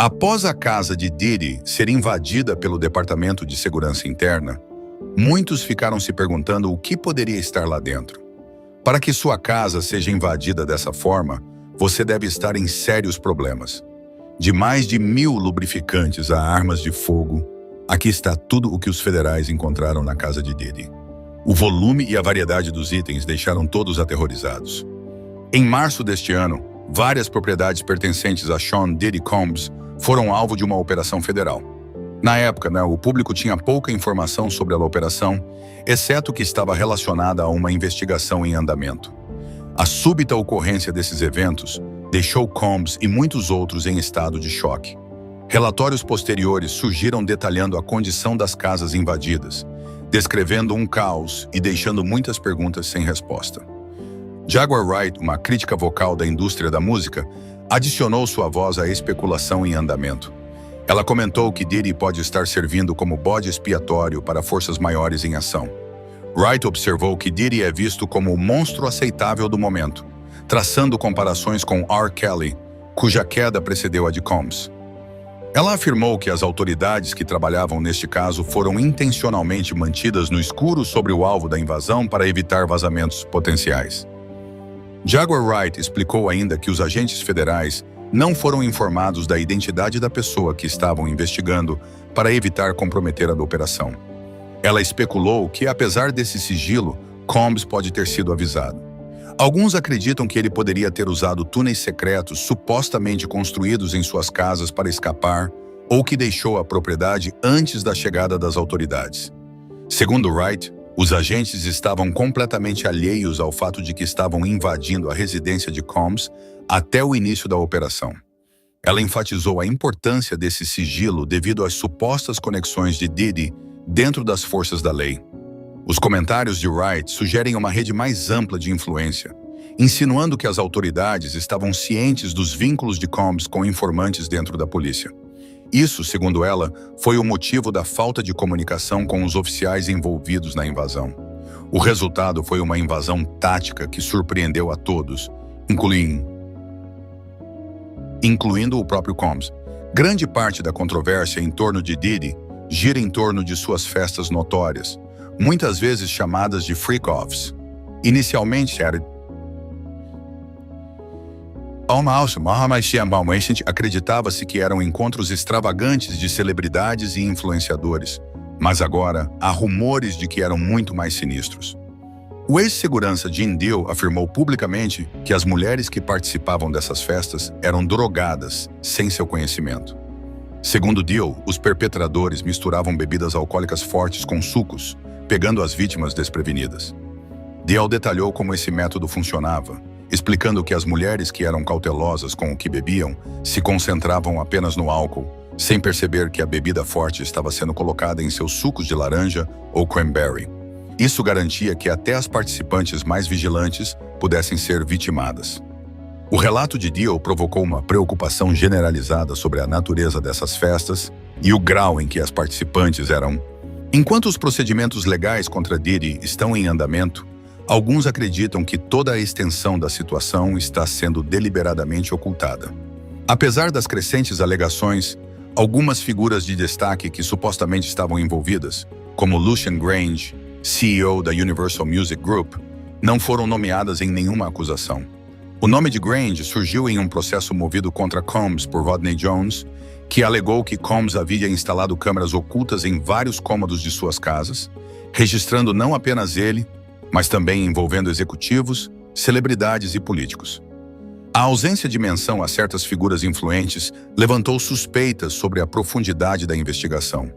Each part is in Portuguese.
Após a casa de Diddy ser invadida pelo Departamento de Segurança Interna, muitos ficaram se perguntando o que poderia estar lá dentro. Para que sua casa seja invadida dessa forma, você deve estar em sérios problemas. De mais de 1000 lubrificantes a armas de fogo, aqui está tudo o que os federais encontraram na casa de Diddy. O volume e a variedade dos itens deixaram todos aterrorizados. Em março deste ano, várias propriedades pertencentes a Sean Diddy Combs foram alvo de uma operação federal. Na época, o público tinha pouca informação sobre a operação, exceto que estava relacionada a uma investigação em andamento. A súbita ocorrência desses eventos deixou Combs e muitos outros em estado de choque. Relatórios posteriores surgiram detalhando a condição das casas invadidas, descrevendo um caos e deixando muitas perguntas sem resposta. Jaguar Wright, uma crítica vocal da indústria da música, adicionou sua voz à especulação em andamento. Ela comentou que Diddy pode estar servindo como bode expiatório para forças maiores em ação. Wright observou que Diddy é visto como o monstro aceitável do momento, traçando comparações com R. Kelly, cuja queda precedeu a de Combs. Ela afirmou que as autoridades que trabalhavam neste caso foram intencionalmente mantidas no escuro sobre o alvo da invasão para evitar vazamentos potenciais. Jaguar Wright explicou ainda que os agentes federais não foram informados da identidade da pessoa que estavam investigando para evitar comprometer a operação. Ela especulou que, apesar desse sigilo, Combs pode ter sido avisado. Alguns acreditam que ele poderia ter usado túneis secretos supostamente construídos em suas casas para escapar ou que deixou a propriedade antes da chegada das autoridades. Segundo Wright, os agentes estavam completamente alheios ao fato de que estavam invadindo a residência de Combs até o início da operação. Ela enfatizou a importância desse sigilo devido às supostas conexões de Diddy dentro das forças da lei. Os comentários de Wright sugerem uma rede mais ampla de influência, insinuando que as autoridades estavam cientes dos vínculos de Combs com informantes dentro da polícia. Isso, segundo ela, foi o motivo da falta de comunicação com os oficiais envolvidos na invasão. O resultado foi uma invasão tática que surpreendeu a todos, incluindo o próprio Combs. Grande parte da controvérsia em torno de Diddy gira em torno de suas festas notórias, muitas vezes chamadas de freak-offs. Inicialmente acreditava-se que eram encontros extravagantes de celebridades e influenciadores, mas agora há rumores de que eram muito mais sinistros. O ex-segurança Gene Deal afirmou publicamente que as mulheres que participavam dessas festas eram drogadas sem seu conhecimento. Segundo Deal, os perpetradores misturavam bebidas alcoólicas fortes com sucos, pegando as vítimas desprevenidas. Deal detalhou como esse método funcionava, explicando que as mulheres que eram cautelosas com o que bebiam se concentravam apenas no álcool, sem perceber que a bebida forte estava sendo colocada em seus sucos de laranja ou cranberry. Isso garantia que até as participantes mais vigilantes pudessem ser vitimadas. O relato de Deal provocou uma preocupação generalizada sobre a natureza dessas festas e o grau em que as participantes eram. Enquanto os procedimentos legais contra Diddy estão em andamento, alguns acreditam que toda a extensão da situação está sendo deliberadamente ocultada. Apesar das crescentes alegações, algumas figuras de destaque que supostamente estavam envolvidas, como Lucian Grange, CEO da Universal Music Group, não foram nomeadas em nenhuma acusação. O nome de Grange surgiu em um processo movido contra Combs por Rodney Jones, que alegou que Combs havia instalado câmeras ocultas em vários cômodos de suas casas, registrando não apenas ele, mas também envolvendo executivos, celebridades e políticos. A ausência de menção a certas figuras influentes levantou suspeitas sobre a profundidade da investigação.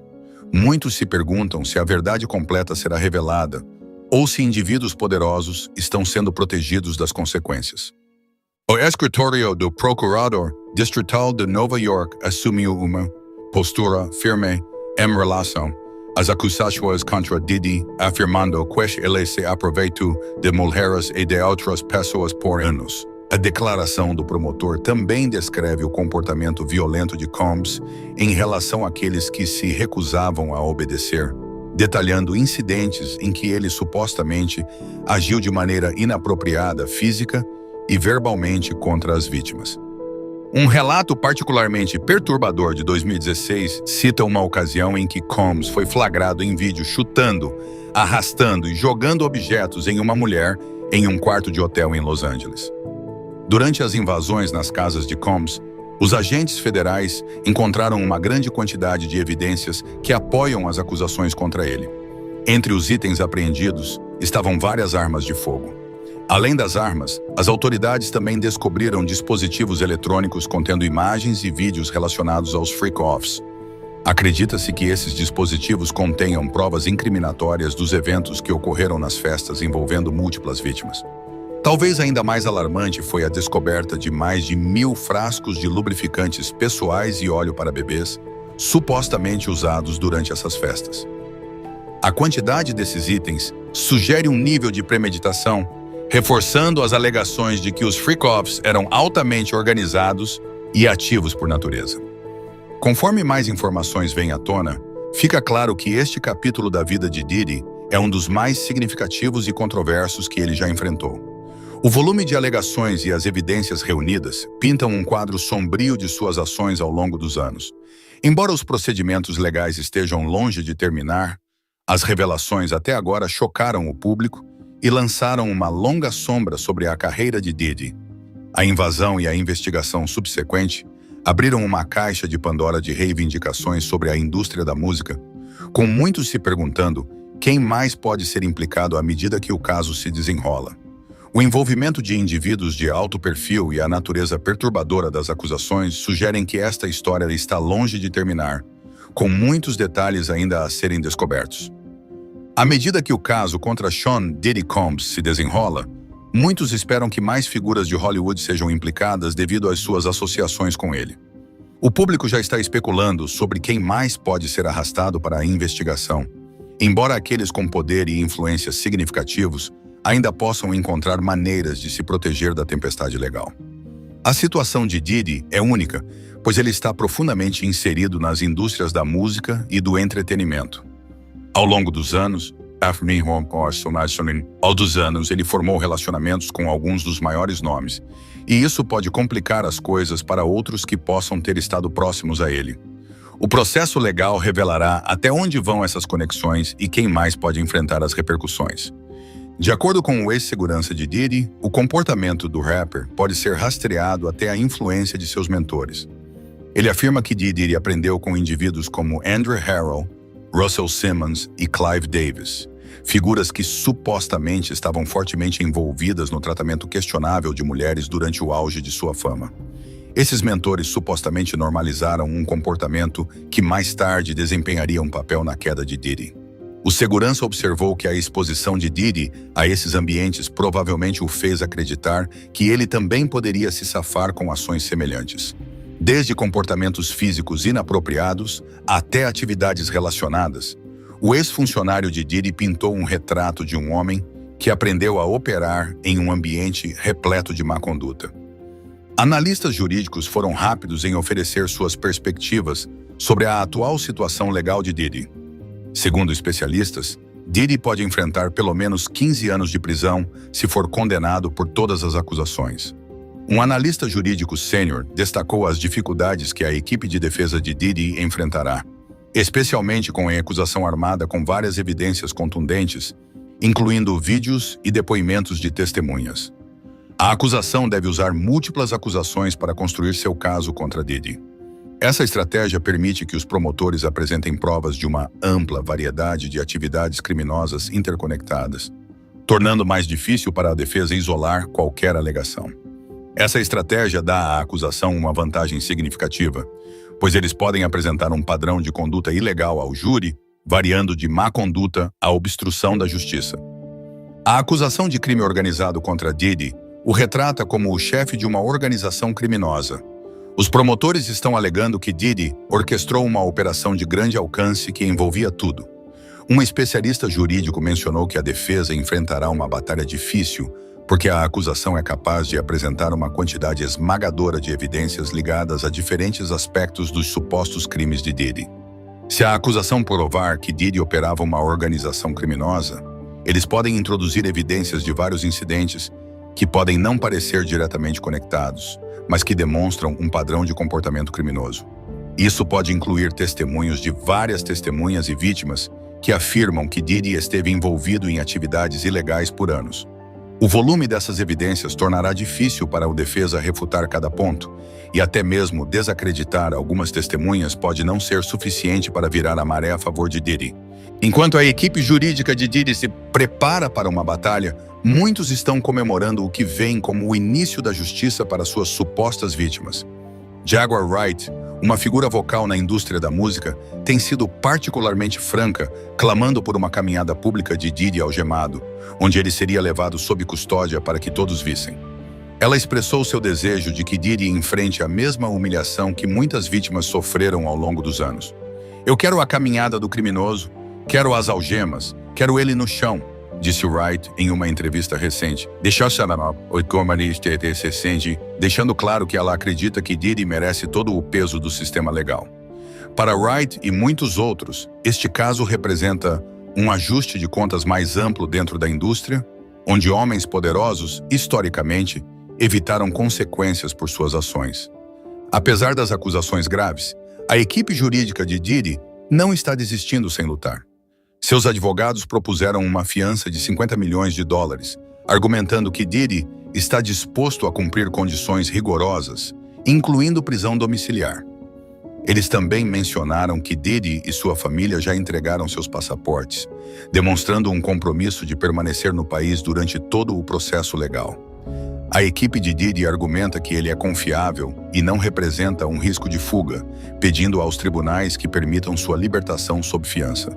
Muitos se perguntam se a verdade completa será revelada ou se indivíduos poderosos estão sendo protegidos das consequências. O escritório do Procurador Distrital de Nova York assumiu uma postura firme em relação às acusações contra Diddy, afirmando que ele se aproveitou de mulheres e de outras pessoas por anos. A declaração do promotor também descreve o comportamento violento de Combs em relação àqueles que se recusavam a obedecer, detalhando incidentes em que ele supostamente agiu de maneira inapropriada física e verbalmente contra as vítimas. Um relato particularmente perturbador de 2016 cita uma ocasião em que Combs foi flagrado em vídeo chutando, arrastando e jogando objetos em uma mulher em um quarto de hotel em Los Angeles. Durante as invasões nas casas de Combs, os agentes federais encontraram uma grande quantidade de evidências que apoiam as acusações contra ele. Entre os itens apreendidos estavam várias armas de fogo. Além das armas, as autoridades também descobriram dispositivos eletrônicos contendo imagens e vídeos relacionados aos freak-offs. Acredita-se que esses dispositivos contenham provas incriminatórias dos eventos que ocorreram nas festas envolvendo múltiplas vítimas. Talvez ainda mais alarmante foi a descoberta de mais de 1.000 frascos de lubrificantes pessoais e óleo para bebês, supostamente usados durante essas festas. A quantidade desses itens sugere um nível de premeditação, reforçando as alegações de que os freak-offs eram altamente organizados e ativos por natureza. Conforme mais informações vêm à tona, fica claro que este capítulo da vida de Diddy é um dos mais significativos e controversos que ele já enfrentou. O volume de alegações e as evidências reunidas pintam um quadro sombrio de suas ações ao longo dos anos. Embora os procedimentos legais estejam longe de terminar, as revelações até agora chocaram o público e lançaram uma longa sombra sobre a carreira de Diddy. A invasão e a investigação subsequente abriram uma caixa de Pandora de reivindicações sobre a indústria da música, com muitos se perguntando quem mais pode ser implicado à medida que o caso se desenrola. O envolvimento de indivíduos de alto perfil e a natureza perturbadora das acusações sugerem que esta história está longe de terminar, com muitos detalhes ainda a serem descobertos. À medida que o caso contra Sean Diddy Combs se desenrola, muitos esperam que mais figuras de Hollywood sejam implicadas devido às suas associações com ele. O público já está especulando sobre quem mais pode ser arrastado para a investigação, embora aqueles com poder e influência significativos ainda possam encontrar maneiras de se proteger da tempestade legal. A situação de Diddy é única, pois ele está profundamente inserido nas indústrias da música e do entretenimento. Ao longo dos anos, ele formou relacionamentos com alguns dos maiores nomes, e isso pode complicar as coisas para outros que possam ter estado próximos a ele. O processo legal revelará até onde vão essas conexões e quem mais pode enfrentar as repercussões. De acordo com o ex-segurança de Diddy, o comportamento do rapper pode ser rastreado até a influência de seus mentores. Ele afirma que Diddy aprendeu com indivíduos como Andrew Harrell, Russell Simmons e Clive Davis, figuras que supostamente estavam fortemente envolvidas no tratamento questionável de mulheres durante o auge de sua fama. Esses mentores supostamente normalizaram um comportamento que mais tarde desempenharia um papel na queda de Diddy. O segurança observou que a exposição de Diddy a esses ambientes provavelmente o fez acreditar que ele também poderia se safar com ações semelhantes. Desde comportamentos físicos inapropriados até atividades relacionadas, o ex-funcionário de Diddy pintou um retrato de um homem que aprendeu a operar em um ambiente repleto de má conduta. Analistas jurídicos foram rápidos em oferecer suas perspectivas sobre a atual situação legal de Diddy. Segundo especialistas, Diddy pode enfrentar pelo menos 15 anos de prisão se for condenado por todas as acusações. Um analista jurídico sênior destacou as dificuldades que a equipe de defesa de Diddy enfrentará, especialmente com a acusação armada com várias evidências contundentes, incluindo vídeos e depoimentos de testemunhas. A acusação deve usar múltiplas acusações para construir seu caso contra Diddy. Essa estratégia permite que os promotores apresentem provas de uma ampla variedade de atividades criminosas interconectadas, tornando mais difícil para a defesa isolar qualquer alegação. Essa estratégia dá à acusação uma vantagem significativa, pois eles podem apresentar um padrão de conduta ilegal ao júri, variando de má conduta à obstrução da justiça. A acusação de crime organizado contra Diddy o retrata como o chefe de uma organização criminosa. Os promotores estão alegando que Diddy orquestrou uma operação de grande alcance que envolvia tudo. Um especialista jurídico mencionou que a defesa enfrentará uma batalha difícil porque a acusação é capaz de apresentar uma quantidade esmagadora de evidências ligadas a diferentes aspectos dos supostos crimes de Diddy. Se a acusação provar que Diddy operava uma organização criminosa, eles podem introduzir evidências de vários incidentes que podem não parecer diretamente conectados, mas que demonstram um padrão de comportamento criminoso. Isso pode incluir testemunhos de várias testemunhas e vítimas que afirmam que Diddy esteve envolvido em atividades ilegais por anos. O volume dessas evidências tornará difícil para a defesa refutar cada ponto, e até mesmo desacreditar algumas testemunhas pode não ser suficiente para virar a maré a favor de Diddy. Enquanto a equipe jurídica de Diddy se prepara para uma batalha, muitos estão comemorando o que veem como o início da justiça para suas supostas vítimas. Jaguar Wright, uma figura vocal na indústria da música, tem sido particularmente franca, clamando por uma caminhada pública de Diddy algemado, onde ele seria levado sob custódia para que todos vissem. Ela expressou seu desejo de que Diddy enfrente a mesma humilhação que muitas vítimas sofreram ao longo dos anos. "Eu quero a caminhada do criminoso, quero as algemas, quero ele no chão", disse Wright em uma entrevista recente, deixando claro que ela acredita que Diddy merece todo o peso do sistema legal. Para Wright e muitos outros, este caso representa um ajuste de contas mais amplo dentro da indústria, onde homens poderosos, historicamente, evitaram consequências por suas ações. Apesar das acusações graves, a equipe jurídica de Diddy não está desistindo sem lutar. Seus advogados propuseram uma fiança de $50 milhões, argumentando que Diddy está disposto a cumprir condições rigorosas, incluindo prisão domiciliar. Eles também mencionaram que Diddy e sua família já entregaram seus passaportes, demonstrando um compromisso de permanecer no país durante todo o processo legal. A equipe de Diddy argumenta que ele é confiável e não representa um risco de fuga, pedindo aos tribunais que permitam sua libertação sob fiança.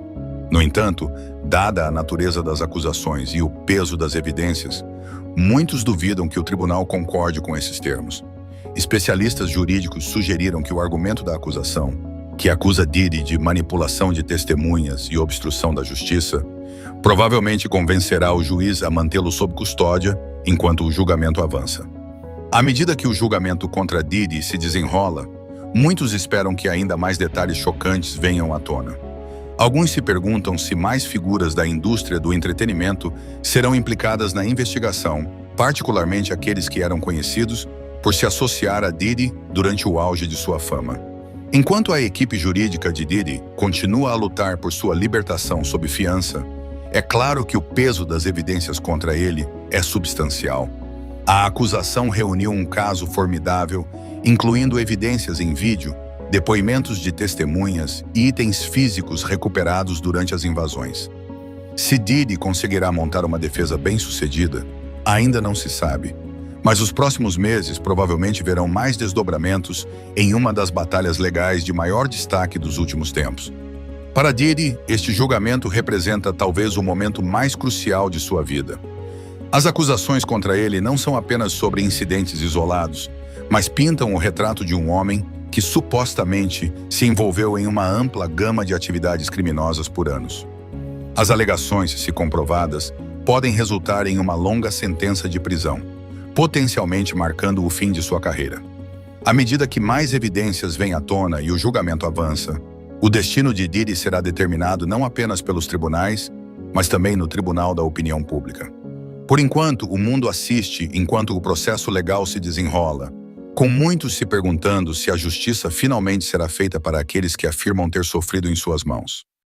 No entanto, dada a natureza das acusações e o peso das evidências, muitos duvidam que o tribunal concorde com esses termos. Especialistas jurídicos sugeriram que o argumento da acusação, que acusa Diddy de manipulação de testemunhas e obstrução da justiça, provavelmente convencerá o juiz a mantê-lo sob custódia enquanto o julgamento avança. À medida que o julgamento contra Diddy se desenrola, muitos esperam que ainda mais detalhes chocantes venham à tona. Alguns se perguntam se mais figuras da indústria do entretenimento serão implicadas na investigação, particularmente aqueles que eram conhecidos por se associar a Diddy durante o auge de sua fama. Enquanto a equipe jurídica de Diddy continua a lutar por sua libertação sob fiança, é claro que o peso das evidências contra ele é substancial. A acusação reuniu um caso formidável, incluindo evidências em vídeo, depoimentos de testemunhas e itens físicos recuperados durante as invasões. Se Diddy conseguirá montar uma defesa bem-sucedida, ainda não se sabe, mas os próximos meses provavelmente verão mais desdobramentos em uma das batalhas legais de maior destaque dos últimos tempos. Para Diddy, este julgamento representa talvez o momento mais crucial de sua vida. As acusações contra ele não são apenas sobre incidentes isolados, mas pintam o retrato de um homem que supostamente se envolveu em uma ampla gama de atividades criminosas por anos. As alegações, se comprovadas, podem resultar em uma longa sentença de prisão, potencialmente marcando o fim de sua carreira. À medida que mais evidências vêm à tona e o julgamento avança, o destino de Diddy será determinado não apenas pelos tribunais, mas também no tribunal da opinião pública. Por enquanto, o mundo assiste enquanto o processo legal se desenrola, com muitos se perguntando se a justiça finalmente será feita para aqueles que afirmam ter sofrido em suas mãos.